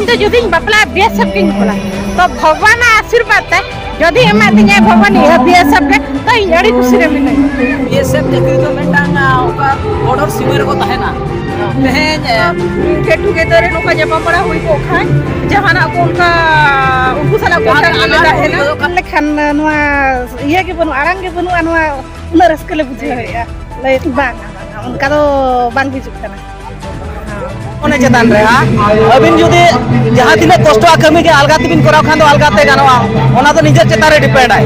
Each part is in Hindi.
इन तो जुदी बपला बीएसएफ की बपला तो भगवान आशीर्वाद है जदि एमा दिने भगवान ये बीएसएफ के तो यड़ी खुशी रे मिले बीएसएफ चाकरी तो मेटांगा ओका बॉर्डर सीमा रे को तहेना तेहेन गेट टुगेदर नुका जमा पड़ा हुई को खाय जहाना को उनका उनको साला को आले खान नवा ये के बनु आरंग के बनु अनवा उना रस्कले बुझे या ले बांग उनका तो बांग भी जुकना ओने चेतान रे अबिन जुदी जहां तिने कष्ट कमी के अलगा तिबिन कराव खान दो अलगाते गानवा ओना तो निजे चेता रे डिपेंड आय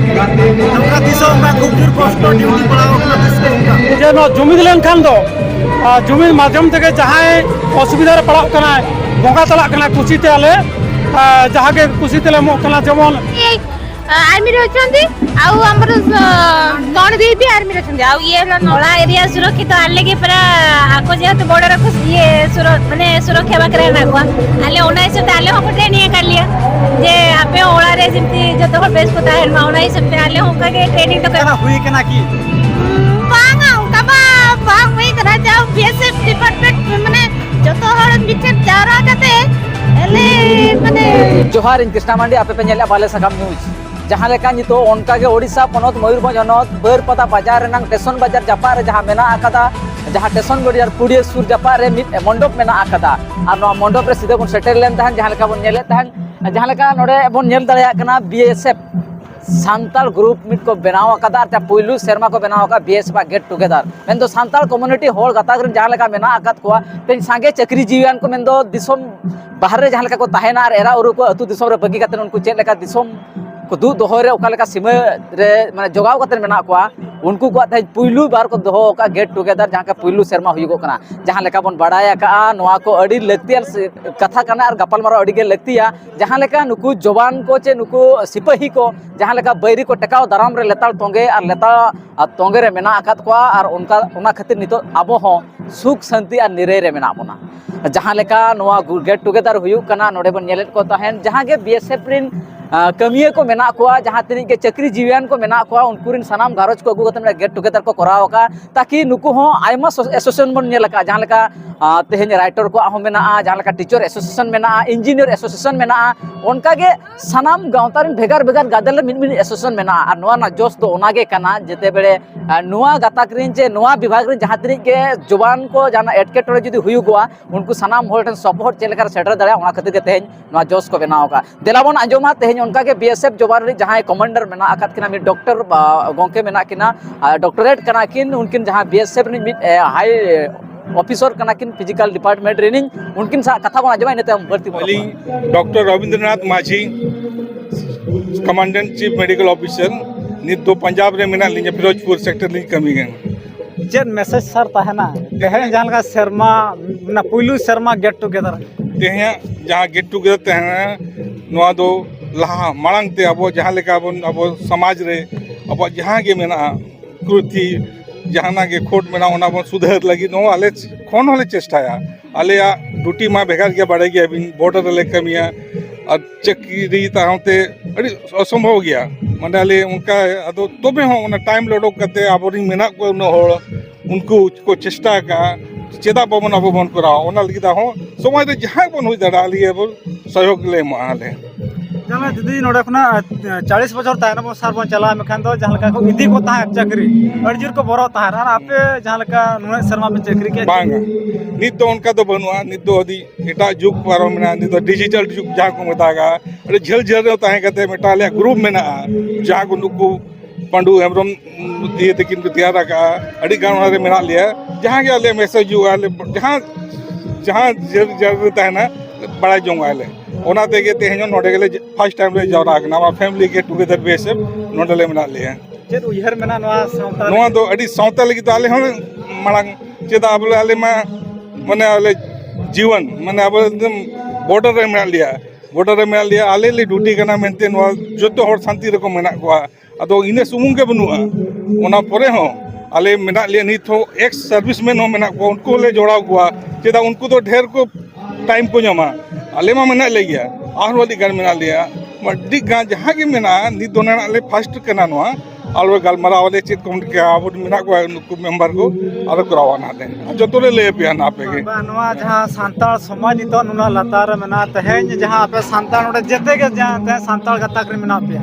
हमरा दिसो हमरा खूब जोर कष्ट ड्यूटी पड़ाओ हमरा दिसो जे नो जुमिद लेन खान दो जुमिद माध्यम तक जहां असुविधा रे पड़ाव कना बोंगा तला कना खुशी ते आले जहां के खुशी तेले मो कना जमन आर्मी रे छंदी आउ हमर कोन दी भी आर्मी रे छंदी आउ ये नोला एरिया सुरक्षित आले के पूरा आको जेत बॉर्डर को ये माने सुरक्षा बकरे ना को आले 19 से आले हम ट्रेनिंग कर लिया जे आपे ओला रे जिमती जतो को बेस पता है 19 से आले हम का के ट्रेनिंग तो केना हुई केना की बांगा कबा बांग में करा जाओ बीएसएफ डिपार्टमेंट माने जतो हर बिचे जारा कते एले माने जोहार इन कृष्णा मांडी आपे पे नेला बाले सकाम न्यूज जहां लेका नितो उनका के ओडिशा पनत मयूरभंज हनत बरपता बाजार रेनांग स्टेशन बाजार जापा रे जहां मेना आकादा जहां स्टेशन बाजार पुड़िया सुर जापा रे मिट मंडप मेना आकादा आर नो मंडप रे सीधे बन सेटल लेन तहन जहां लेका बन नेले तहन जहां लेका नोडे बन नेल दड़या कना बीएसएफ सांताल ग्रुप मिट को बनाव आकादा ता पुइलु शर्मा को बनाव का बीएसएफ गेट टुगेदर मेन दो सांताल कम्युनिटी होल गाताग रे जहां लेका मेना आकाद कोआ तेन सांगे चक्री जीवन को मेन दो दिसोम बाहर रे जहां लेका को ताहेना आर एरा उरु को अतु दिसोम रे बगी काते उनको चेक लेका दिसोम को दू दोहरे ओका लेका सीमा रे माने जोगाव काते मेना कोआ उनको को ता पुइलु बार को दोहो का गेट टुगेदर जहां का पुइलु शर्मा हुई कना जहां लेका बन बड़ाया का नोआ को अडी लगतिया कथा कना और गपाल मारो अडी के लगतिया जहां लेका नुकु जवान को चे नुकु सिपाही को जहां लेका बैरी को टेकाव दाराम रे लेताल तोंगे और लेता तोंगे रे मेना आकात कोआ और उनका उना खातिर नितो आबो हो सुख शांति और निरे रे मेना बोना जहां लेका नोआ गेट टुगेदर हुई कना नोडे बन नेलेट को तहन जहां के बीएसएफ रिन कमिया को मेना को जहां तनी के चक्री जीवन को मेना को उनको रिन सनाम घारोज को अगु कते गेट टुगेदर को कराव का ताकि नुकु हो आयमा एसोसिएशन बन नेलका जहां लेका तेहेन राइटर को हो मेना जहां लेका टीचर एसोसिएशन मेना इंजीनियर एसोसिएशन मेना उनका के सनाम गांवता रिन भेगार भेगार गादल मिन मिन एसोसिएशन मेना और नोआ ना जोश तो ओनागे कना जेते बेले नोआ गाताक रिन जे नोआ विभाग रिन जहां तनी के जवान को जाना एटकेटोरे जदी हुई गोआ उनको सनाम होल्टन सपोर्ट चेलकर सेटर दड़ा ओना खातिर के तेहेन नोआ जोश को बनाव का देलाबन आंजोमा तेहेन उनका के बीएसएफ जवान रे जहां कमांडर मेना आकात किना मिड डॉक्टर गोंके मेना किना डॉक्टरेट कना किन उनकिन जहां बीएसएफ रे मिड हाई ऑफिसर कना किन फिजिकल डिपार्टमेंट ट्रेनिंग उनकिन सा कथा को आजमा इनते हम भर्ती बोली डॉक्टर रविंद्रनाथ माझी कमांडेंट चीफ मेडिकल ऑफिसर नित दो पंजाब रे मेना लिंगे फिरोजपुर सेक्टर लिंग कमी गन जे मैसेज सर तहना तेहे जहां का शर्मा ना पुइलु शर्मा गेट टुगेदर तेहे जहां गेट टुगेदर तेहे नोआ दो लहा मांग ते अब जहां लेका अब समाज रे अब जहां के मेना कृति जहाना के खोट मेना ओना बन सुधार लगी नो आले कोन होले चेष्टाया आले ड्यूटी मा भेगार के बाड़े गया बिन बॉर्डर ले कमिया और चक्री ताते अड़ी असंभव गया माने आले उनका अदो तोबे हो ओना टाइम लोडो करते आबोरी मेना को न हो उनको को चेष्टा का चेदा बबन अब बन करा ओना लगी दा हो समय रे जहां बन होई दड़ा लिए सहयोग ले माले जमा दीदी नोडे खना 40 बछर तायन बो सार बन चला मेखान दो जहां लका को इदी को ता चक्री अर्जुर को बरो ता और आपे जहां लका नुना शर्मा में चक्री के बांग नित तो उनका तो बनुआ नित तो अदी एटा जुग पारो में नित तो डिजिटल जुग जहां को बतागा अरे झल झल ताहे कते मेटाले ग्रुप में ना जहां को नुकु पंडू हेमरम दिए तकिन को तैयार का अड़ी गांव रे मेना लिया जहां के आले मैसेज यू आले जहां जहां जरूरत है ना बड़ा जोंग आले ओना तेगे तेहन नोडे गेले फर्स्ट टाइम ले जावरा ना फैमिली गेट टुगेदर बेस नोडले मेना लिया जे उयहर मेना नवा सावता नोआ दो अड़ी सावता लगी तो आले हन मांग चेदा बोले आले मा माने आले जीवन माने अब एकदम बॉर्डर रे मेना लिया बॉर्डर रे मेना लिया आले ले ड्यूटी कना मेनते नोआ जतो हर शांति रको मेना कोआ अदो इने सुमुंग के बनुआ ओना परे हो आले मेना लिया नित हो एक्स सर्विसमैन हो मेना को उनको ले जोड़ाव कोआ चेदा उनको तो ढेर को टाइम को जमा आले मा मेना ले गया और वाली गान मेना लिया मड्डी गां जहां के मेना नि दोना ले फर्स्ट कना नोआ आलो गलमाराव वाले चेक को के अब मेना को नुकु मेंबर को आलो करावा ना दे जो तो ले पे ना पे के नवा जहां सांताल समाज नितो नुना लतार मेना तहेन जहां पे सांताल नोडे जते के जहां ते सांताल गता कर मेना पे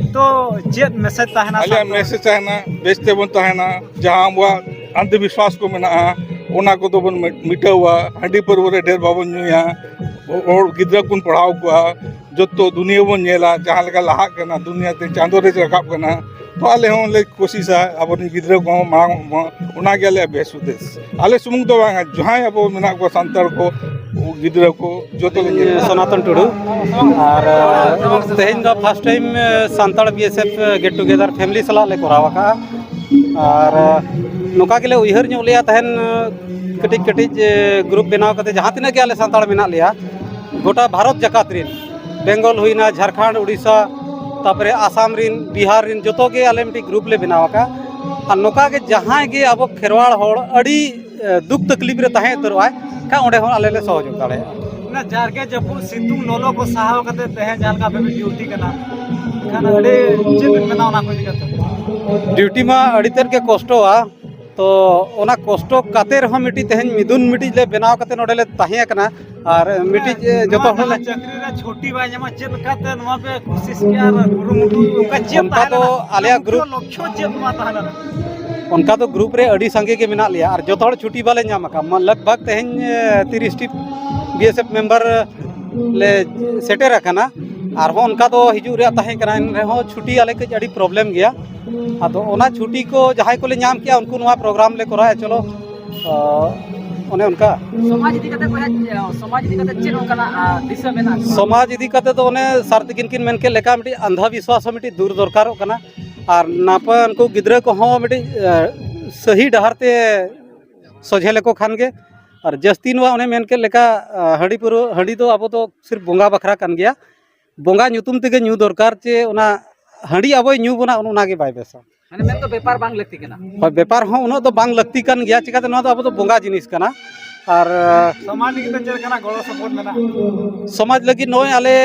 तो चेत मैसेज ताहना आले मैसेज है ना बेचते बन ताहना जहां वो अंधविश्वास को मेना ओना को तो बन मिटावा हंडी पर वो ढेर बाबन नुया और गिद्रा कुन पढ़ाव को जो तो दुनिया बन नेला जहां लगा लाहा करना दुनिया ते चांदो रे रकाब करना तो आले हों ले कोशिश है अब गिद्रा को मांग उना के ले बेस उद्देश आले सुमुंग तो बांगा जहां अब मेना को संताल को गिद्रा को जो तो सनातन टुडू और तेहन the first time Santal BSF get together family सला ले करावा का और नोका के ले उहर ᱧᱚᱜ लिया तहन कटिज कटिज ग्रुप बनाव कते जहां तिना के आले सांताल मेना लिया गोटा भारत जकात रिन बेंगल हुईना झारखंड उड़ीसा तापरे आसाम रिन बिहार रिन जोतो के आले मिटी ग्रुप ले बनावा का और नोका के जहां के अब खेरवाड़ होड़ अड़ी दुख तकलीफ रे ताहे तरवाय का ओंडे हो आले ले सहयोग दाड़े ना जारके जपु सितुंग लोलो को सहाव कते तहे जाल का पे ड्यूटी कना खाना अड़े चेत मेना ना को दिक्कत ड्यूटी में अड़ी तेर के कष्टवा तो ओना कष्ट काते रहो मिटी तेहन मिदुन मिटी ले बनाव कते नोडे ले ताहे कना और मिटी जतो हले चक्री रे छोटी बाय जमा चेत काते नवा पे कोशिश किया गुरुमुटु उनका चेत उनका तो आलिया ग्रुप लक्ष्य चेत मा ताहना उनका तो ग्रुप रे अड़ी संगे के मिना लिया और जोतो छुट्टी वाले नाम का लगभग तेहन 30 टी बीएसएफ मेंबर ले सेटेर रखना और हो उनका तो हिजू रे ताहे कना रे हो छुट्टी आले के अड़ी प्रॉब्लम गया आदो ओना छुट्टी को जहां को ले नाम किया उनको नवा प्रोग्राम ले कराया चलो ओने उनका समाज इदी कते चेन उनका दिशा मेना समाज इदी कते तो ओने सार्थ किन मेन के लेका मिटी अंधविश्वास मिटी दूर दरकार कना और नापा उनको गिद्रा को हो मिटी सही डहर ते सोझे लेको खान के और जस्ती नवा ओने मेन के लेका हंडी तो अब तो सिर्फ बोंगा बखरा कान गया बोंगा ᱧᱩᱛᱩᱢ तेगे ᱧᱩ दरकार चे ओना हंडी अब ᱧᱩ बोना ओना के बाय बेसा माने मेन तो व्यापार बांग लगती केना और व्यापार हो उनो तो बांग लगती कान गया चिकाते नवा तो अब तो बोंगा जिनिस कना और समाज के चेत कना गड़ो सपोर्ट मेना समाज लगी नोय आले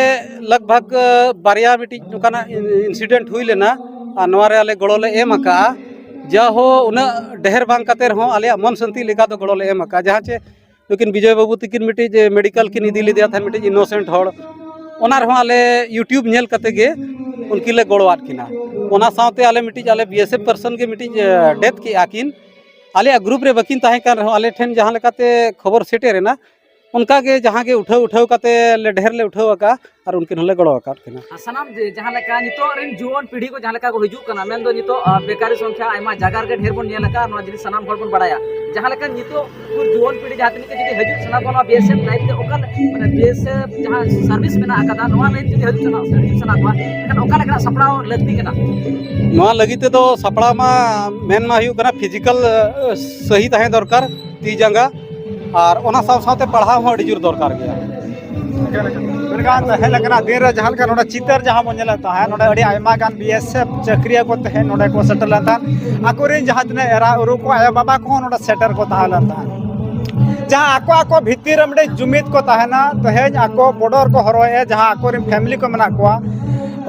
लगभग बारिया मिटी नुकाना इंसिडेंट हुई लेना और नवा रे आले गड़ो ले एम का जा हो उना ढेर बांग काते रहो आले मन शांति लेका तो गड़ो ले एम का जहां चे लेकिन विजय बाबू तिकिन मिटी जे मेडिकल की निधि ले दिया था मिटी इनोसेंट होड़ ओना रहो आले यूट्यूब नेल कते गे उनकी ले गड़वाट किना ओना साथे आले मिटी आले बीएसएफ पर्सन के मिटी डेथ की आकिन आले ग्रुप रे बकिन ताहे कर रहो आले ठेन जहां लेकाते खबर सेटे रेना उनका के जहां के उठाव कते ले ढेर ले उठाव का और उनके हले गड़वा का किना सनाम जहां लेका नितो रिन जुवन पीढ़ी को जहां लेका को हिजू कना मेन दो नितो बेकारी संख्या आयमा जगार के ढेर बन नेलका नो जिन सनाम हर बन बड़ाया जहां लेका नितो पूर जुवन पीढ़ी जहां तनी के जदी हिजू सना को बीएसएफ लाइफ ते ओकल माने बीएसएफ जहां सर्विस मेना आकादा नवा लाइन जदी हिजू सना को एखन ओका लेका सपड़ाव लगती केना नवा लगी ते तो सपड़ा मा मेन मा हुई कना फिजिकल सही ताहे दरकार ती जंगा और ओना साथे पढ़ाव हो अड़ी जोर दरकार गया मेनगान तहे लकना दिन रे जहां का नोडा चितर जहां मोनेला ताहे नोडा अड़ी आयमा गान बीएसएफ चक्रिया को तहे नोडा को सेटल लाता आकोरे जहां तने एरा उरु को आया बाबा को नोडा सेटर को ताहला ता जहां आको भीतर मडे जुमित को ताहना तहे आको बॉर्डर को हरोए जहां आकोरे फैमिली को मना को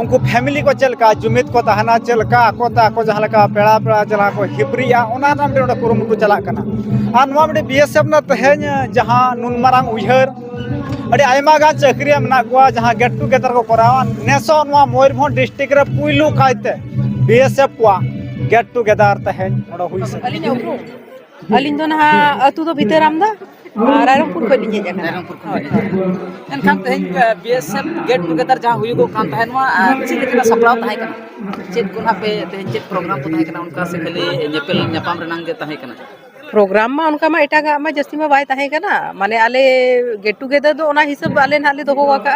उनको फैमिली को चलका जुमित को ताहना चलका आको जहां लका पेड़ा पेड़ा चला को हिपरिया ओना नाम रे नोडा कुरुमुटु चला कना आ नवा मडे बीएसएफ ना तहे जहां नुन मारांग उहर अड़ी आयमा गा चक्रिया मना को जहां गेट टुगेदर को करावा नेसो नवा मयूरभंज डिस्ट्रिक्ट रे पुइलु कायते बीएसएफ को गेट टुगेदर तहे नोडा हुई से अलिन दो ना अतु दो भीतर आमदा रायरंगपुर को लिजे जाना एनखान तेहन बीएसएफ गेट टुगेदर जहां हुई को कान तहे नवा चेत केना सपड़ाव ताहे कना चेत कोना पे तेहन चेत प्रोग्राम को ताहे कना उनका से खाली नेपेल न्यापाम रे नांगे ताहे कना प्रोग्राम मा उनका मा एटागा मा जस्ती मा बाय ताहे कना माने आले गेट टुगेदर दो ओना हिसाब आले नाले दो होगा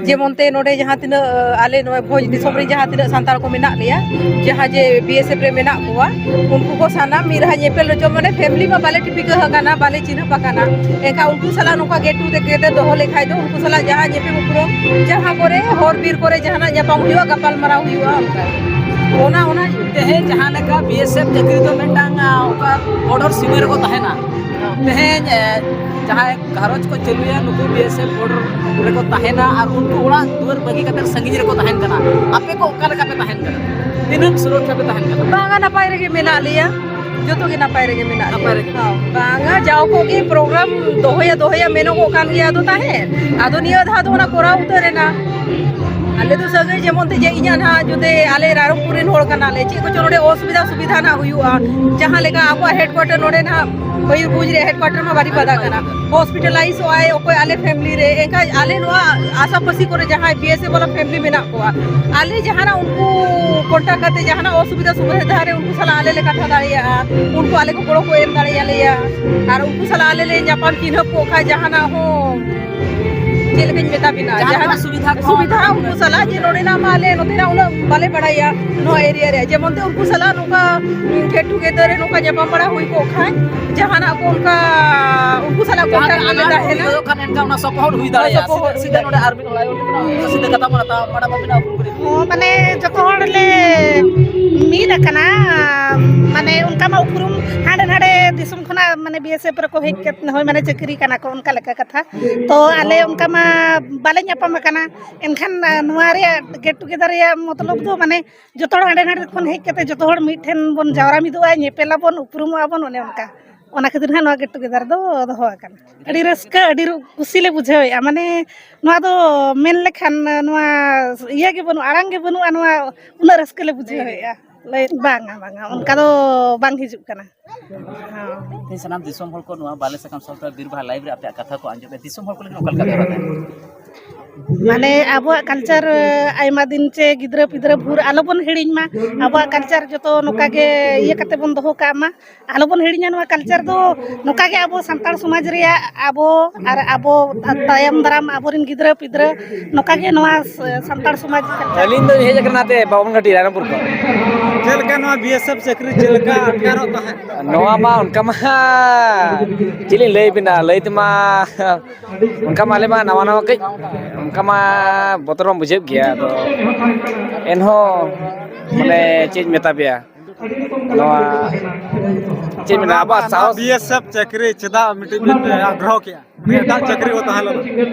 जे मोनते नोडे जहां तिना आले नो भोज दिसोम रे जहां तिना सांताल को मेना लिया जहां जे बीएसएफ रे मेना कोवा उनको को साना मिरहा नेपेल जो माने फैमिली मा बाले टिपिक हगाना बाले चिन्ह पकाना एका उनको सला नोका गेट टुगेदर दो होले खाय दो उनको सला जहां नेपे उपरो जहां करे होर बीर करे जहां ना जापाम हुआ गपाल मरा हुआ उनका ओना तेहे जहां लेका बीएसएफ चक्री तो मेटांग ओका बॉर्डर सीमा रे को ताहेना तेहे जहाँ घारोज को चलुया नुकु बीएसएफ बॉर्डर रेको तहना और उनको ओड़ा दुआर बगी कते संगीज रेको तहन कना आपे को ओका लेका पे तहन कना तीनन सुरक्षा पे तहन कना बांगा नापाय रेगे मेना लिया जो तो के नापाय रेगे मेना नापाय रेगे। बांगा जाओ को के प्रोग्राम दोहया मेनो को कान गया तो ताहे आदो निया धा दो ना कोरा उतरे ना आले तो सगे जेमन ते जे इnya ना जुदे आले रारमपुरिन होड़ कना ले चे को नोडे असुविधा सुविधा ना हुआ जहां लेका आपा हेडक्वार्टर नोडे ना मयूरभंज रे हेडक्वार्टर में बारी पदा कना हॉस्पिटलाइज होय ओको आले फैमिली रे एका आले नो आशा पसी करे जहां बीएसएफ वाला फैमिली में ना कोआ आले जहां ना उनको कांटेक्ट करते जहां ना असुविधा सुविधा रे उनको सला आले ले कथा दाड़िया उनको आले को गोड़ो को एम दाड़िया लेया और उनको सला आले ले जापान चिन्ह को खा जहां ना हो जेलकन मेता बिना जहां सुविधा उनको सलाह जे नोडे ना माले नोते ना उन बाले बड़ाया नो एरिया रे जे मनते उनको सलाह नोका गेट टुगेदर रे नोका जपा बड़ा हुई को खाए जहां ना को उनको सलाह को आले दा है ना kan enka una support hui daya sida node army olay sida kata mata pada babina माने जतो हड़ले मीद कना माने उनका मा उपरुम हाडे हाडे दिसुम खना माने बीएसएफ रे को हेक होय माने चक्री कना को उनका लेका कथा तो आले उनका मा बाले ᱧᱟᱯᱟᱢ कना एनखान नुवा रे गेट टुगेदर रे मतलब तो माने जतो हाडे हाडे खन हेक कते जतो हड़ मिठेन बन जावरा मिदुआ नेपेला बन उपरुम आबन ओने उनका ओना खातिर ना गेट टुगेदर दो दोहो कना अडी रस्का अडी खुशी ले बुझावे माने नुआ दो मेन लेखान नुआ इया के बनु आड़ांग के बनु नुआ उना रस्का ले बुझावे ले बांगा उनका दो बांग हिजुक कना ते सनाम दिसोम हल को नुआ बाले सकम सल्टर बीरबा लाइव रे आपे कथा को अंजो दिसोम हल को लेकिन ओकल का बात माने अब कल्चर आयमा दिन चे गिद्रा पिद्रा भूर आलोबन हिड़िन मा अब कल्चर जतो नोका के ये कते बन दोहो का मा आलोबन हिड़िन नुआ कल्चर दो नोका के अब संताल समाज रे अब आर अब तायम दाराम अबोरिन गिद्रा पिद्रा नोका के नुआ संताल समाज अलिन दो हे जकनाते बाबन घटी रामपुर को चलका नो बीएसएफ चक्री चलका अटकार होता है नोआ मा उनका मा चिली लई बिना लई तमा उनका माले मा नवा नवा कई उनका मा बोतरम बुझे गया तो एनहो माने चीज मेता बिया नवा चीज में आबा साहस बीएसएफ चक्री चदा मिटी आग्रह किया मेटा चक्री होता है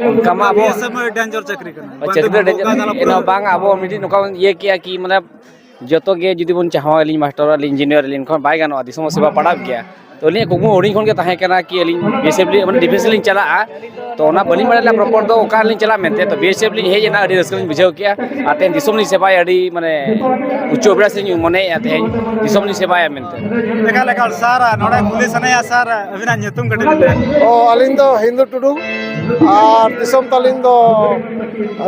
उनका मा बीएसएफ में डेंजर चक्री करना चक्री डेंजर एनो बांग आबो मिटी नुका ये किया कि मतलब जतो गे जुदी बन चाहो अलिन मास्टर अलिन इंजीनियर अलिन खन बाय गानो दिसम सेवा पढ़ा गया तो अलिन कुमु ओडी खन के ताहे कना कि अलिन बीएसएफ माने डिफेंस लिन चला तो ना बली माने प्रॉपर दो ओका लिन चला मेनते तो बीएसएफ लिन हे जना अडी रस्क लिन बुझाव किया आते दिसम लिन सेवा अडी माने उच्च अभ्यास लिन मने आते दिसम लिन सेवा मेनते लेका लेका सारा नोडे पुलिस ने सार अभिना nyutum कटे ओ अलिन दो हिंदू टुडू और दिसम तलिन दो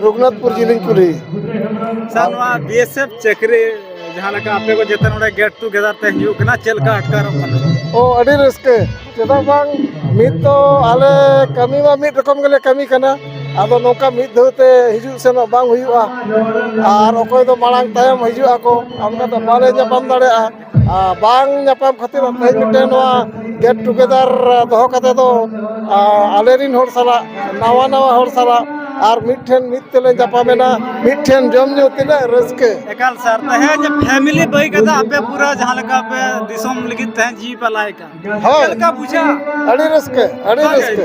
रघुनाथपुर जिलिन कुली सर नोआ बीएसएफ चक्री जहां लका आपे को जतन नोडे गेट टुगेदर ते हिजु कना चलका अटकार कना ओ अडी रस्के चेदा बांग मित तो आले कमी मा मित रकम गले कमी कना आदो नोका मित धोते हिजु सेनो बांग हुआ और ओकोय दो मांग तायम हिजु आको हमका तो बाले जपम दाड़े बांग जपम खातिर ते मिटे नोआ गेट टुगेदर दोहो कते दो आलेरिन होर साला नवा नवा होर साला और मिठेन मितले जपामेना मिठेन जम जो तिना रस्के एकाल सर तहे जे फैमिली बई कदा आपे पूरा जहां लका पे दिसम लिखित तहे जी पलाय का चलका बुझा अड़ी रस्के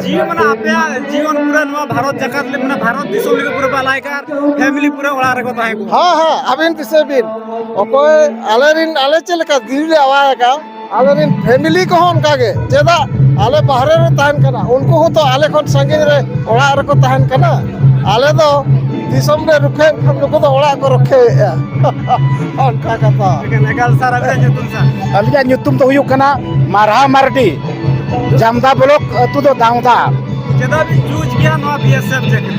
जीवन आपे जीवन पूरा नवा भारत जगत ले मने भारत दिसम लिखित पूरा पलाय का फैमिली पूरा ओड़ा रे को तहे को हां अबिन तिसे बिन ओकोय आलेरिन आले चलका दिले आवाय का आलेरिन फैमिली को हम कागे जेदा आले बाहरे रे ताहन कना उनको हो तो आले खन संगे रे ओड़ा रे को ताहन कना आले दो दिसम रे रुखे हम लोग तो ओड़ा को रखे उनका कथा एकाल सर अबे nyutum सर अलिया nyutum तो हुयु कना मारहा मारडी जामदा ब्लॉक अतु दो दाउदा जेदा भी जूझ गया नवा बीएसएफ चक्री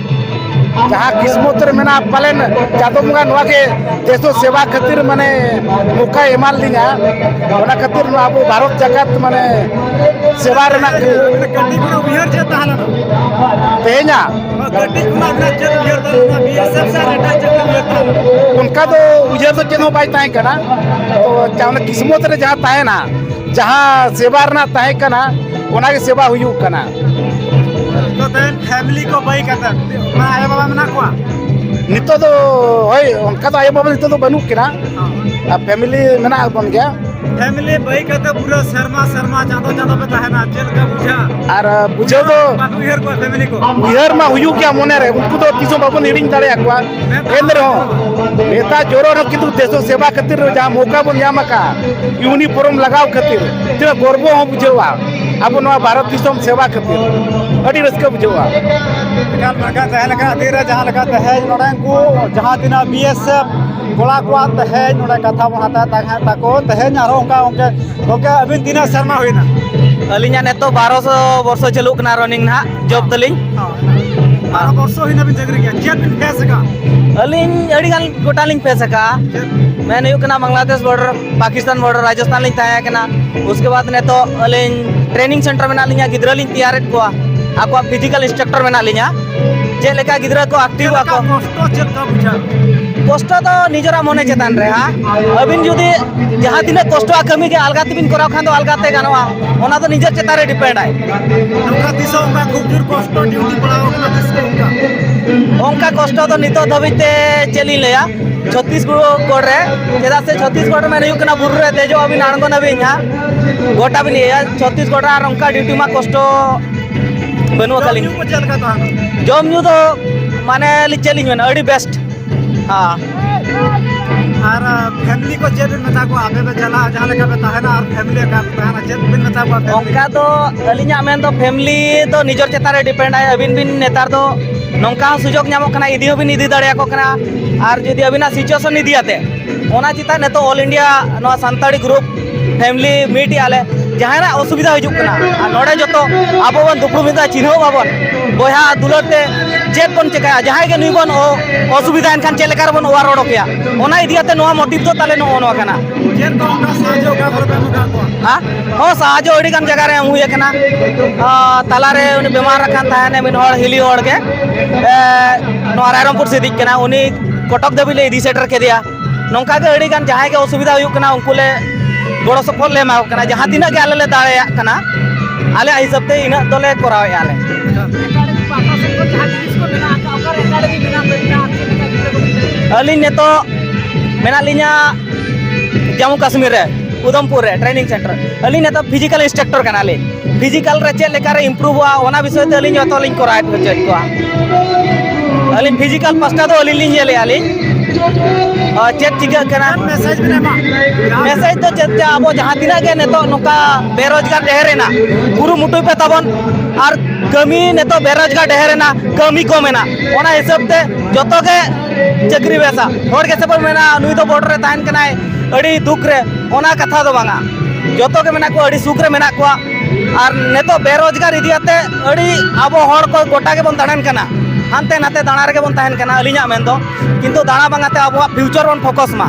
जहाँ किस्मत रे मेना पालेन जादो मुगा नुआ के देशो सेवा खातिर माने मौका एमाल लिया ओना खातिर अब भारत जगत माने सेवा रे ना गड्डी को उयहर जे ताहला तेना गड्डी को ना जे उयहर दा बीएसएफ से रेटा जे उयहर उनका तो उजर तो चेनो बाय ताहे कना तो चावना किस्मत रे जहाँ ताहे ना जहाँ सेवा रे ना ताहे कना ओना के सेवा हुयु कना तो देन फैमिली को बई कता मा आया बाबा मना कोआ नितो तो होय उनका तो आया बाबा नितो तो बनू किना फैमिली मेना बन गया फैमिली बई कते पूरा शर्मा शर्मा चांदो चांदो पे तहना चल का बुझा और बुझे तो बात उहर को फैमिली को उहर मा हुयु क्या मोने रे उनको तो तीसो बाबन हिडिंग दाड़े आकवा केंद्र हो नेता जोरो रो किंतु देशो सेवा खातिर जहां मौका बन यामका यूनिफॉर्म लगाव खातिर ते गर्व हो बुझेवा अब नवा भारत दिसम सेवा खातिर अडी रस्का बुझेवा गाल मगा तहल का देरा जहां लगा तहे नोडे को जहां दिना बीएसएफ गोला को तहे नोडे कथा बनाता ताहा ताको तहे आरो उनका अबिन तीना शर्मा होइना अलिया ने तो 1200 वर्ष चलुक ना रनिंग ना जॉब तलिंग 12 वर्ष होइना बिन जगरी गया चेत बिन फेस का अलिंग अड़ी गाल गोटालिंग पे सका मैं नहीं कना बांग्लादेश बॉर्डर पाकिस्तान बॉर्डर राजस्थान लिंग ताया कना उसके बाद ने तो अलिंग ट्रेनिंग सेंटर में ना लिंगा गिद्रा लिंग तैयार को आपको फिजिकल इंस्ट्रक्टर में ना लिंगा जे लेका गिद्रा को एक्टिव आको कष्ट चल का बुझा कष्ट तो निजरा मने चेतान रे हां अबिन जुदी जहां तिना कष्ट कमी के अलगा तिबिन कराव खान तो अलगाते गानवा ओना तो निजर चेता रे डिपेंड आय नौका दिसो उनका खूब जोर कष्ट ड्यूटी पड़ाओ ना दिसो ओंका कष्ट तो नितो धबिते चली लेया छत्तीसगढ़ रे चेदा से छत्तीसगढ़ में नहीं कना बुरु रे तेजो अबिन आणगो नबे न्हा गोटा बिन या छत्तीसगढ़ रा ओंका ड्यूटी मा कष्ट बनु कलिंग को चल का तो जम न्यू तो माने लिचलिंग में अड़ी बेस्ट हां और फैमिली को चेत नता को आगे पे चला जहां लेका पे तहना और फैमिली का तहना चेत बिन नता को ओंका तो अलिया मेन तो फैमिली तो निजर चेता रे डिपेंड आय अबिन बिन नेतार तो नौका सुजोग नामो कना इदी हो बिन इदी दड़िया को कना और जदि अबिना सिचुएशन इदियाते ओना चिता ने तो ऑल इंडिया नो संताड़ी ग्रुप फैमिली मीट आले जहां असुविधा हिजुक कना नोडे जतो आबो बन दुपु मिदा चिन्हो बाबन बोया दुलरते चेत बन चेका जहां के नुई बन असुविधा एनखान चेलेकार बन ओवार ओडोकया ओना इदियाते नो मोटिव तो ताले नो ओनो कना चेत को उनका सहयोग का पर का को हां हो साजो अड़ी गान जगह रे हुए कना ताला रे उनी बीमार रखान ताने मिन होड़ हिली होड़ के नो रायरमपुर से दिक कना उनी कटक दबिले इदी सेटर के दिया नौका के अड़ी गान जहां के असुविधा हुई कना उनकुले गोड़ो सफल ले माव कना जहां तिना के आले ले दाड़े कना आले हिसाब ते इना दोले करावे आले अली ने तो मेना लिया जम्मू कश्मीर रे उधमपुर रे ट्रेनिंग सेंटर अली ने तो फिजिकल इंस्ट्रक्टर कना ले फिजिकल रे चेक लेकर इंप्रूव हुआ ओना विषय ते अली जतो लिंक कराय चेक को अली फिजिकल पस्ता तो अली लिंग ले आली चेक चिका कना मैसेज तो चेक अब जहां तिना के नेतो नोका बेरोजगार ढेरेना गुरु मुटुई पे तबन और कमी नेतो बेरोजगार ढेरेना कमी को मेना ओना हिसाब ते जतो के चक्री वैसा और के सब मेना नुई तो बॉर्डर रे ताहन कना अड़ी दुख रे ओना कथा दो बांगा जतो के मेना को अड़ी सुख रे मेना को और नेतो बेरोजगार इदियाते अड़ी अब हर को गोटा के बन दाड़न कना हानते नाते दाणा रे बन ताहन कना अलिया मेन दो किंतु दाणा बांगाते अब फ्यूचर बन फोकस मा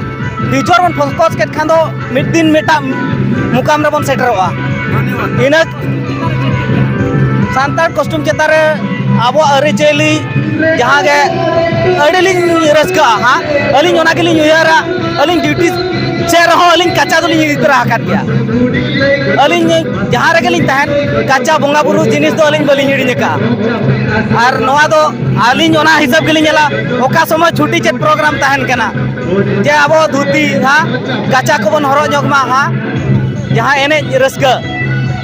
फ्यूचर बन फोकस के खान दो मिड दिन मेटा मुकाम रे बन सेटरवा इना सांतार कस्टम चेता रे अब अरे चेली जहां के अडलिंग रस्का हां अलिंग ओना के लिंग यारा अलिंग ड्यूटी से रहो अलिंग कच्चा तो लिंग इतरा कर दिया अलिंग जहां रे के लिंग तहन कच्चा बोंगा बुरु जिनिस तो अलिंग बलिंग हिड़ी का और नवा दो अलिंग ओना हिसाब के लिंग ला ओका समय छुट्टी चेत प्रोग्राम तहन कना जे अब धुती हां कच्चा को बन हरो जगमा हां जहां एने रस्का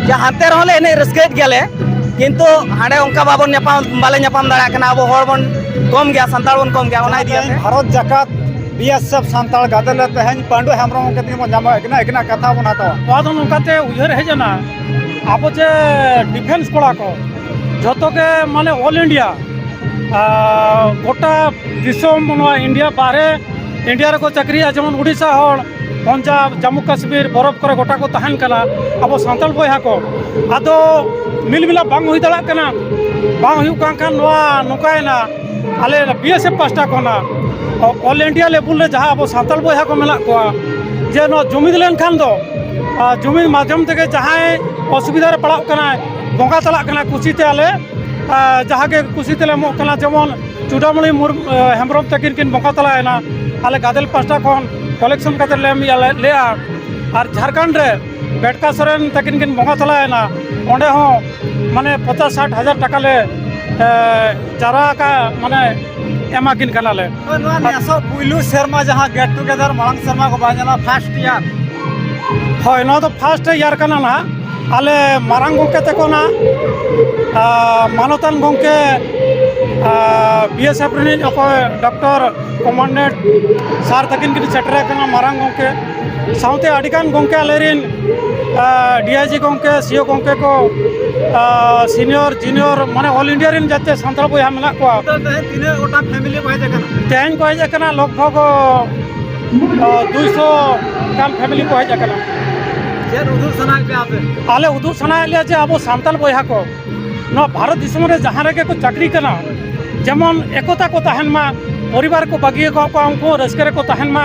जहां ते रहले एने रस्का गेले किंतु हाडे उनका बाबन नेपाम बाले नेपाम दाड़ा कना अब हर बन कम गया संताल बन कम गया ओना दिया भारत जाकात बीएसएफ संताल गादल तहन पांडु हेमरम के दिन जामा एकना कथा बनाता वादन उनकाते उयहर हेजना अब जे डिफेंस कोड़ा को जतो के माने ऑल इंडिया गोटा दिसम इंडिया बाहरे इंडिया रे को चक्रिया जेमन उड़ीसा होड़ पंजाब जम्मू कश्मीर बरफ करे गोटा को तहन कना अब संताल बयहा को आदो मिल मिला बांग हुई दड़ा कना बांग हुई कान नवा नोकायना आले बीएसएफ पास्टा कोना ऑल इंडिया लेवल रे जहां अब संताल बयहा को मेला को जे नो जुमिद लेन खान दो जुमिद माध्यम ते जहां असुविधा रे पड़ाव कना बोंगा तला कना कुसीते आले जहां के कुसीते ले मो कना जेमन चुडामणि हेमरम तकिन किन बोंगा तला एना आले गादल पास्टा कोन कलेक्शन करते ले और झारखंड रे बेटका सोरेन तकिन किन बोंगा तला एना ओंडे हो माने 50-60 हजार टाका ले चारा का माने एमा किन कना ले पुलू शर्मा जहां गेट टुगेदर मांग शर्मा को बाजना फर्स्ट ईयर ᱦᱳᱭ ᱱᱚᱣᱟ ᱫᱚ ᱯᱷᱟᱥᱴ ᱤᱭᱟᱨ ᱠᱟᱱᱟ ᱱᱟᱦᱟᱜ ᱟᱞᱮ ᱢᱟᱨᱟᱝ ᱜᱚᱢᱠᱮ ᱛᱟᱠᱚ ᱱᱟᱜ ᱢᱟᱱᱚᱛᱟᱱ ᱜᱚᱢᱠᱮ BSF ᱨᱤᱱᱤᱡ ᱚᱠᱚᱭ ᱰᱚᱠᱴᱚᱨ ᱠᱚᱢᱟᱱᱰᱮᱱᱴ ᱥᱟᱨ ᱛᱟᱹᱠᱤᱱ ᱠᱤᱱ ᱥᱮᱴᱮᱨ ᱟᱠᱟᱱᱟ ᱢᱟᱨᱟᱝ ᱜᱚᱢᱠᱮ ᱥᱟᱶᱛᱮ ᱟᱹᱰᱤᱜᱟᱱ ᱜᱚᱢᱠᱮ ᱟᱞᱮᱨᱮᱱ DIG ᱜᱚᱢᱠᱮ CO ᱜᱚᱢᱠᱮ ᱠᱚ ᱥᱤᱱᱤᱭᱚᱨ ᱡᱩᱱᱤᱭᱚᱨ ᱢᱟᱱᱮ ᱚᱞ ᱤᱱᱰᱤᱭᱟ ᱨᱮᱱ ᱡᱟᱛᱮ ᱥᱟᱱᱛᱟᱲ ᱵᱚᱭᱦᱟ ᱢᱮᱱᱟᱜ ᱠᱚᱣᱟ ᱛᱤᱱᱟᱹᱜ ᱜᱚᱴᱟᱝ ᱯᱷᱮᱢᱤᱞᱤ ᱠᱚ ᱦᱮᱡ ᱟᱠᱟᱱᱟ ᱛᱮᱦᱮᱧ ᱠᱚ ᱦᱮᱡ ᱟᱠᱟᱱᱟ ᱞᱚᱜᱽᱵᱷᱚᱜᱽ 200 ᱜᱟᱱ ᱯᱷᱮᱢᱤᱞᱤ ᱠᱚ ᱦᱮᱡ ᱟᱠᱟᱱᱟ ᱪᱮᱫ ᱩᱫᱩᱜ ᱥᱟᱱᱟᱭᱮᱫ ᱯᱮᱭᱟ ᱟᱯᱮ ᱟᱞᱮ ᱩᱫᱩᱜ ᱥᱟᱱᱟᱭᱮᱫ ᱞᱮᱭᱟ ᱡᱮ ᱟᱵᱚ ᱥᱟᱱᱛᱟᱲ ᱵᱚᱭᱦᱟ ᱠᱚ ᱱᱚᱣᱟ ᱵᱷᱟᱨᱚᱛ ᱫᱤᱥᱚᱢ ᱨᱮ ᱡᱟᱦᱟᱸ ᱨᱮᱜᱮ ᱠᱚ ᱪᱟᱹᱠᱨᱤ ᱠᱟᱱᱟ ᱡᱮᱢᱚᱱ ᱮᱠᱚᱛᱟ ᱠᱚ ᱛᱟᱦᱮᱱ ᱢᱟ ᱯᱚᱨᱤᱵᱟᱨ ᱠᱚ ᱵᱟᱹᱜᱤ ᱟᱠᱟᱫ ᱠᱚᱣᱟ ᱩᱱᱠᱩ ᱨᱟᱹᱥᱠᱟᱹ ᱨᱮᱠᱚ ᱛᱟᱦᱮᱱ ᱢᱟ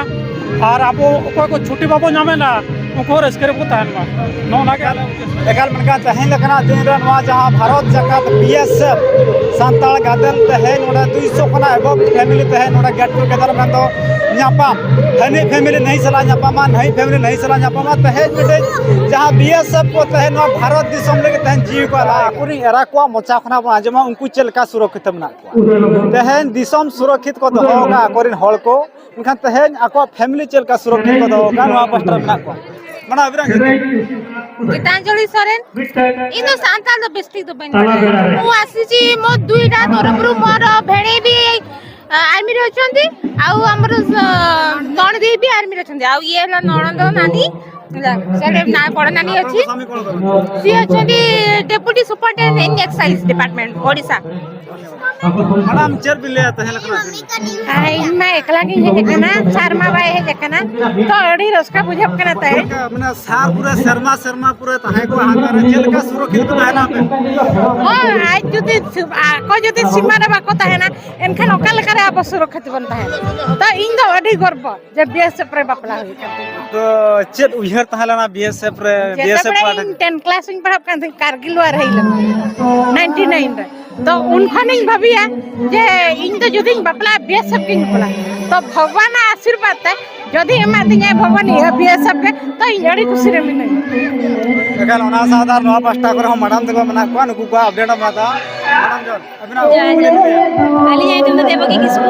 ᱟᱨ ᱟᱵᱚ ᱚᱠᱚᱭ ᱠᱚ ᱪᱷᱩᱴᱤ ᱵᱟᱵᱚ ᱧᱟᱢᱮᱱᱟ ᱩᱱᱠᱩ ᱨᱟᱹᱥᱠᱟᱹ ᱨᱮᱠᱚ ᱛᱟᱦᱮᱱ ᱢᱟ ᱱᱚᱜᱼᱚᱱᱟᱜᱮ ᱟᱞᱮ ᱮᱠᱟᱞ ᱢᱮᱱᱠᱷᱟᱱ ᱛᱮᱦᱮᱧ ᱞᱮᱠᱟᱱᱟᱜ ᱫᱤᱱ ᱨᱮ ᱱᱚᱣᱟ ᱡᱟᱦᱟᱸ ᱵᱷᱟᱨᱚᱛ ᱡᱟᱠᱟᱛ BSF ᱥᱟᱱᱛᱟᱲ ᱜᱟᱫᱮᱞ ᱛᱮᱦᱮᱧ ᱱᱚᱰᱮ 200 ᱠᱷᱚᱱᱟᱜ ᱮᱵᱚᱵ ᱯᱷᱮᱢᱤᱞᱤ ᱛᱮᱦᱮᱧ ᱱᱚᱰे ᱜᱮᱴ ᱴᱩᱜᱮᱫᱟᱨ ᱢᱮᱱᱫᱚ ᱧᱟᱯᱟᱢ ᱦᱟᱹᱱᱤ ᱯᱷᱮᱢᱤᱞᱤ ᱱᱟᱹᱭ ᱥᱟᱞᱟᱜ ᱧᱟᱯᱟᱢᱟ ᱱᱟᱹᱭ ᱯᱷᱮᱢᱤᱞᱤ ᱱᱟᱹᱭ ᱥᱟᱞᱟᱜ ᱧᱟᱯᱟᱢᱟ ᱛᱮᱦᱮᱧ ᱢᱤᱫᱴᱮᱡ ᱡᱟᱦᱟᱸ BSF ko ᱛᱮᱦᱮᱧ ᱱᱚᱣᱟ ᱵᱷᱟᱨᱚᱛ ᱫᱤᱥᱚᱢ ᱞᱟᱹᱜᱤᱫ ᱛᱮᱦᱮᱧ ᱡᱤᱣᱤ ᱠᱚ ᱮᱢᱟ ᱟᱠᱚᱨᱤᱱ ᱮᱨᱟ ᱠᱚᱣᱟᱜ ᱢᱚᱪᱟ ᱠᱷᱚᱱᱟᱜ ᱵᱚᱱ ᱟᱸᱡᱚᱢᱟ ᱩᱱᱠᱩ ᱪᱮᱫ ᱞᱮᱠᱟ ᱥᱩᱨᱚᱠᱠᱷᱤᱛ ᱢᱮᱱᱟᱜ ᱠᱚᱣᱟ ᱛᱮᱦᱮᱧ ᱫᱤᱥᱚᱢ ᱥᱩᱨᱚᱠᱠᱷᱤᱛ ᱠᱚ ᱫᱚᱦᱚ ᱟᱠᱟᱫ ᱟᱠᱚᱨᱤᱱ ᱦᱚᱲ ᱠᱚ ᱢᱮᱱᱠᱷᱟᱱ ᱛᱮᱦᱮᱧ ᱟᱠᱚᱣᱟᱜ ᱯᱷᱮᱢᱤᱞᱤ ᱪᱮᱫ ᱞᱮᱠᱟ ᱥᱩᱨᱚᱠᱠᱷᱤᱛ ᱠᱚ ᱫᱚᱦᱚ ᱟᱠᱟᱫ ᱱᱚᱣᱟ ᱯᱟᱥᱴᱟ ᱨᱮ ᱢᱮᱱᱟᱜ ᱠᱚᱣᱟ ᱢᱟᱱᱮ ᱟᱵᱤᱱᱟᱜ गीतांजलि सोरेन इन सांताल दो बेस्टिक दो बन मु आसीची मो दुईटा तरफरु मोर भेणे भी आर्मी रे अछंती आउ हमर तण दे भी आर्मी रे अछंती आउ ये ला नणंद नानी सेले ना बड़ नानी अछि सी अछंती deputy superintendent in excise department Odisha madam चेर बिले तहें लखना आई मैं एकला की हे जकना शर्मा बाई हे जकना तो अड़ी रसका बुझब कना तय माने सार पूरा शर्मा पूरा तहे को हाथ रे चेल का सुरक्षित तहेना पे ओ आज जति को जति सीमा रे बाको तहेना एनखन ओका लेका रे अब सुरक्षित बन तहे तो इन दो अड़ी गर्व जे BSF रे बापला होई तो चेत उहर तहलाना BSF रे BSF पार्ट 10 क्लास इन पढ़ब कान कारगिल वार हेल 99 रे तो उनखन इन भबिया जे इन तो जदिन बापला BSF किन पला तो भगवान आशीर्वाद त जदि एमा दिने भगवान ये BSF के तो इड़ी खुशी रे मिने एकाल ओना साधार नवा पास्टा कर हम मैडम तक मना को नुकु को अपडेट माता मैडम जन अबिना आली जाई तुम देबो की किसको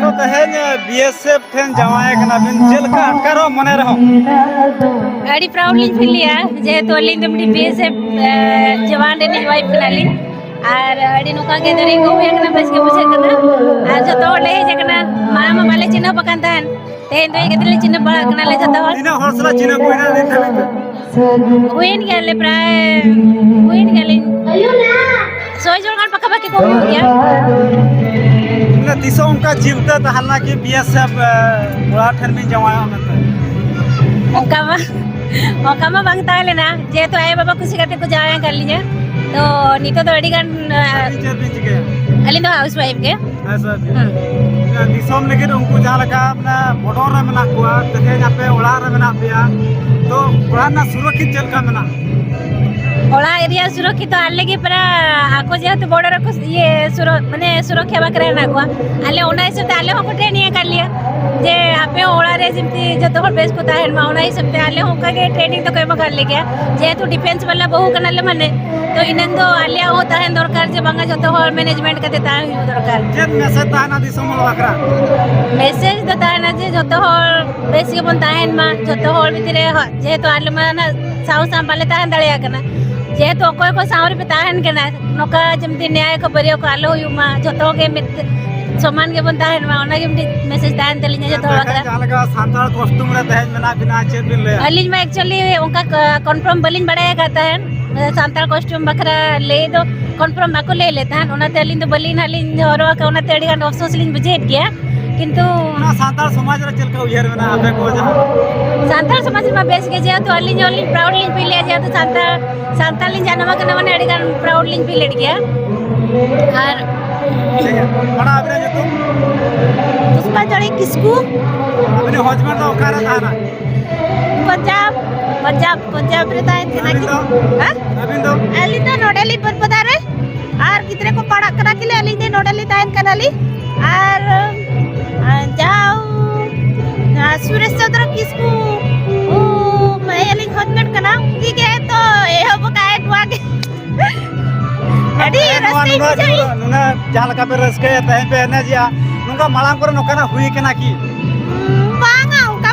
तो तहेन BSF ठेन जवाए कना बिन जेल का अटकारो मने रहो गाड़ी प्राउडली फील लिया जे तो लिंद BSF जवान रे वाइफ कनाली आर अड़ी नुका के दरे को एकना बस के पूछे कना आ जतो ले जकना मामा माले चिन्ह पकान तहन तेन तो केतले चिन्ह बड़ा कना ले जतो इना हरसला चिन्ह कोइना दिन थली हुएन गेले प्राय हुएन गेले सोय जोड़न पका पकी को गया ना दिसो उनका जीवता तहलना की BSF बड़ा ठन में जवाया मनता ओकामा बांगता लेना जे तो आए बाबा खुशी करते को जाया कर लीजिए तो नीतो तो अड़ी गन अली तो हाउस वाइफ के ऐसा दिसोम लगे उनको जहाँ लगा अपना बॉर्डर रे मना कुआ तके यहाँ पे ओला रे मना पिया तो ओला ना सुरक्षित चल का मना ओला एरिया सुरक्षित आले के परा आको जे तो बॉर्डर को ये माने सुरक्षा बकरे ना को आले ओना से आले हो ट्रेनिंग कर लिया जे आपे ओला रे जिमती जतो हर बेस को ताहेन मा ओना से आले हो का के ट्रेनिंग तो कइमा कर ले गया जे तो डिफेंस वाला बहु कनले माने तो इनन तो आलिया होता है दरकार जे बंगा जतो हर मैनेजमेंट का देता है दरकार जे मैसेज ताना दिसोम बकरा मैसेज देता है ना जे जतो हर बेस के बन ताहेन मा जतो हर भितरे जे तो आले माना साउ संभाले ताहेन दलिया कना जे तो कोई को साउर पे ताहेन कना नोका जमती न्याय को बरियो को आलो युमा जतो के समान के बनता है ओना के मैसेज ताहेन तलिnya जतो बकरा जालका सांताल कॉस्ट्यूम रे तहेन मेना बिना चेर बिन ले अलिज में एक्चुअली उनका कंफर्म बलिन बड़ाया करता है सांताल कॉस्ट्यूम बकरा ले दो कंफर्म माको ले लेता है ओना तलिन तो बलिन हलिन हरवा का ओना तेड़ी गान अफसोस लिन बुझेत गया किंतु ना सांताल समाज रे चलका उहर मेना आपे को जा सांताल समाज में बेस के जे तो अलिन प्राउड लिन फील लिया जे तो सांताल लिन जानवा के नमने अड़ी गान प्राउड लिन फील लेट गया और ठीक है बड़ा आपने जो तुम पुष्पा जड़ी किसको अपने हस्बैंड तो ओकारा ताना पंजाब रे ताइन केना की हां अबिंदो अलिन तो नोडली पर पदारे और कितरे को पढ़ा करा के अलिन दे नोडली ताइन कनाली और जाओ सुरेश चंद्र किसको ओ मैं अलिन हस्बैंड कना की के तो ए हो काय दुआ के अडी रस्ते नुना जालका पे रस के तहे पे ने जिया नुका मालांग पर नोकाना हुई केना की बांगा उका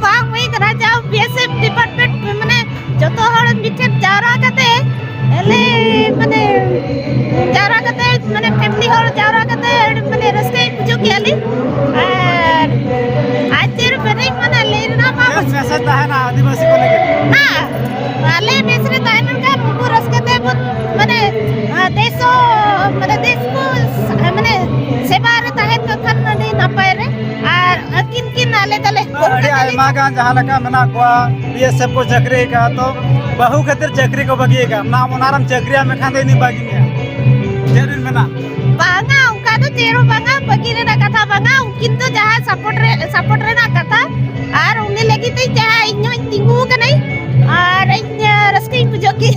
बांग हुई करा जाओ BSF आदिवासी को लेके ना आले देश रे ताहन का उनको रसकते माने देश को माने सेवा रे ताहन का खान नदी नपाय रे और किन आले तले अरे आयमा गान जहां लका मना को बीएसएफ को चक्री का तो बहु खातिर चक्री को बगी का ना ओनारम चक्रिया में खांदे नहीं बागी में जेरिन मेना बांगा उनका तो चेरो बांगा बगी रे ना कथा बांगा उनकिन तो जहां सपोर्ट रे ना कथा और उन्हें लगी तो जहां इन्यो तिंगु का नहीं और इन रस्के बुझो की